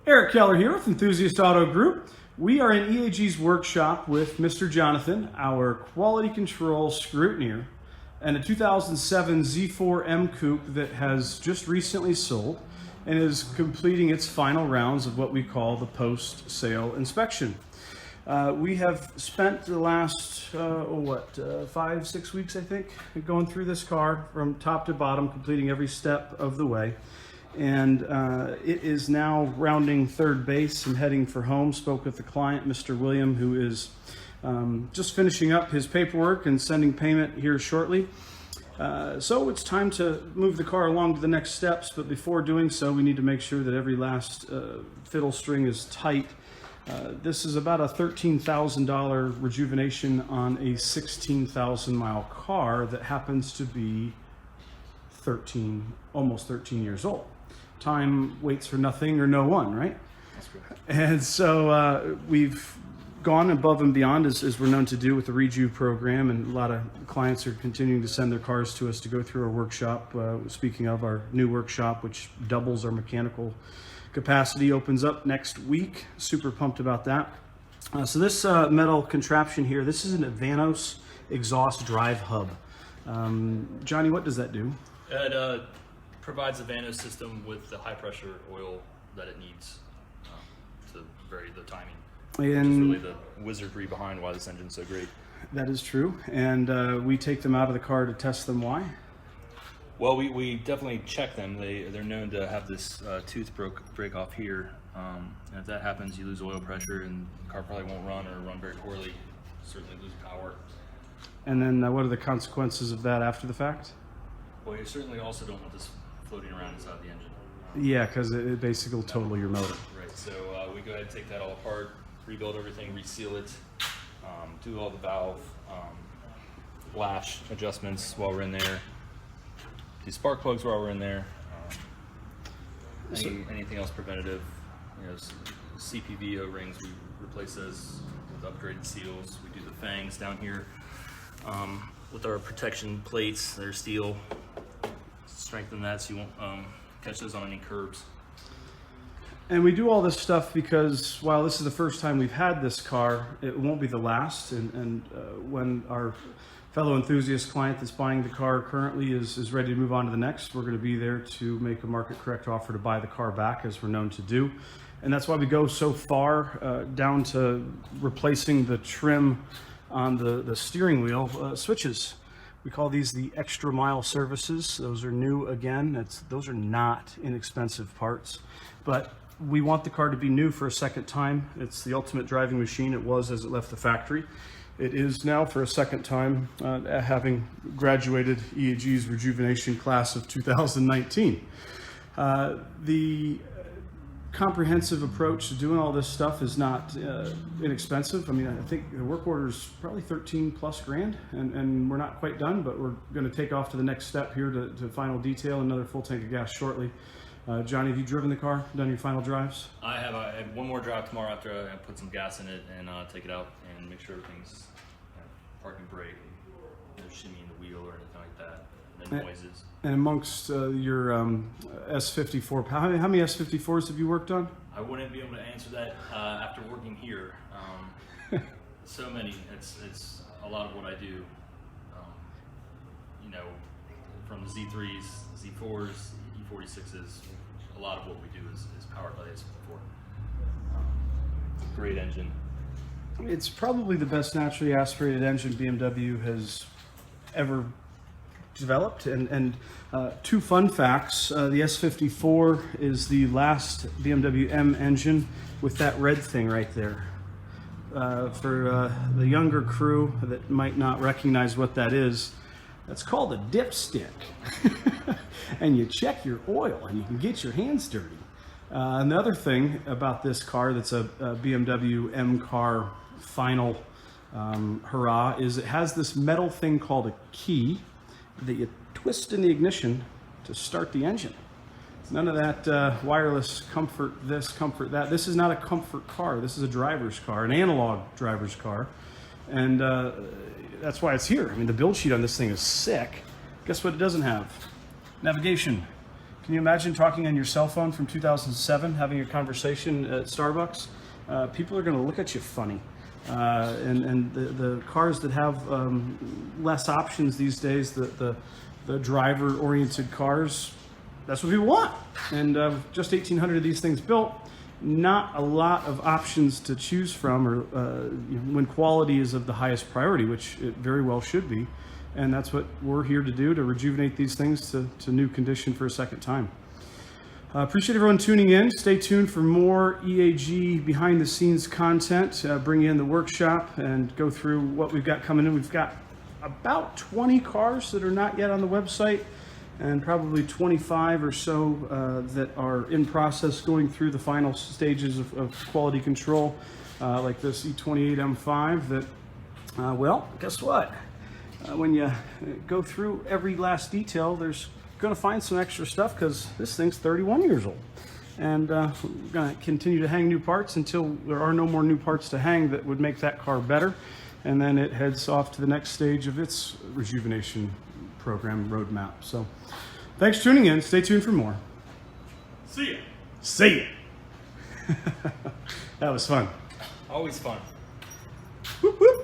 Eric Keller here with Enthusiast Auto Group. We are in EAG's workshop with Mr. Jonathan, our quality control scrutineer, and a 2007 Z4 M-Coupe that has just recently sold and is completing its final rounds of what we call the post-sale inspection. We have spent the last, 5-6 weeks, I think, going through this car from top to bottom, completing every step of the way. And it is now rounding third base and heading for home. Spoke with the client, Mr. William, who is just finishing up his paperwork and sending payment here shortly. So it's time to move the car along to the next steps, but before doing so, we need to make sure that every last fiddle string is tight. This is about a $13,000 rejuvenation on a 16,000 mile car that happens to be almost 13 years old. Time waits for nothing or no one, right? That's correct. And so we've gone above and beyond, as we're known to do with the Reju program, and a lot of clients are continuing to send their cars to us to go through our workshop. Speaking of our new workshop, which doubles our mechanical capacity, opens up next week. Super pumped about that. So this metal contraption here, this is an Vanos exhaust drive hub. Johnny, what does that do? It provides the Vanos system with the high pressure oil that it needs to vary the timing. Which is really the wizardry behind why this engine's so great. That is true. And we take them out of the car to test them. Why? Well, we definitely check them. They're known to have this tooth break off here. And if that happens, you lose oil pressure and the car probably won't run or run very poorly. Certainly lose power. And then what are the consequences of that after the fact? Well, you certainly also don't want this floating around inside the engine. Yeah, because it basically will total your motor. Right, so we go ahead and take that all apart, rebuild everything, reseal it, do all the valve lash adjustments while we're in there, do spark plugs while we're in there, anything else preventative, CPV O-rings, we replace those with upgraded seals. We do the fangs down here with our protection plates. They're steel. Strengthen that so you won't catch those on any curbs. And we do all this stuff because while this is the first time we've had this car, it won't be the last. And when our fellow enthusiast client that's buying the car currently is ready to move on to the next, we're going to be there to make a market correct offer to buy the car back, as we're known to do. And that's why we go so far down to replacing the trim on the steering wheel switches. We call these the extra mile services. Those are new again. Those are not inexpensive parts, but we want the car to be new for a second time. It's the ultimate driving machine. It was as it left the factory. It is now for a second time, having graduated EAG's rejuvenation class of 2019. The comprehensive approach to doing all this stuff is not inexpensive. I mean, I think the work order is probably 13 plus grand, and we're not quite done, but we're going to take off to the next step here to final detail another full tank of gas shortly. Johnny, have you driven the car, done your final drives? I have. I have one more drive tomorrow after I put some gas in it and take it out and make sure everything's parking brake, no shimmying the wheel or anything like that. The noises. And amongst your S54, how many S54s have you worked on? I wouldn't be able to answer that after working here. So many. It's a lot of what I do. From the Z3s, Z4s, E46s, a lot of what we do is powered by the S54. Great engine. It's probably the best naturally aspirated engine BMW has ever developed. And two fun facts. The S54 is the last BMW M engine with that red thing right there. For the younger crew that might not recognize what that is, that's called a dipstick. And you check your oil and you can get your hands dirty. Another thing about this car that's a BMW M car final hurrah is it has this metal thing called a key that you twist in the ignition to start the engine. None of that wireless comfort this, comfort that. This is not a comfort car. This is a driver's car, an analog driver's car. And that's why it's here. I mean, the build sheet on this thing is sick. Guess what it doesn't have? Navigation. Can you imagine talking on your cell phone from 2007, having a conversation at Starbucks? People are going to look at you funny. And the cars that have less options these days, the driver-oriented cars, that's what people want. And just 1,800 of these things built, not a lot of options to choose from, or when quality is of the highest priority, which it very well should be. And that's what we're here to do, to rejuvenate these things to new condition for a second time. Appreciate everyone tuning in. Stay tuned for more EAG behind the scenes content. Bring in the workshop and go through what we've got coming in. We've got about 20 cars that are not yet on the website, and probably 25 or so that are in process, going through the final stages of quality control, like this E28 M5 that, well, guess what? When you go through every last detail, there's going to find some extra stuff, because this thing's 31 years old. And we're going to continue to hang new parts until there are no more new parts to hang that would make that car better. And then it heads off to the next stage of its rejuvenation program roadmap. So thanks for tuning in. Stay tuned for more. See ya. See ya. That was fun. Always fun. Whoop, whoop.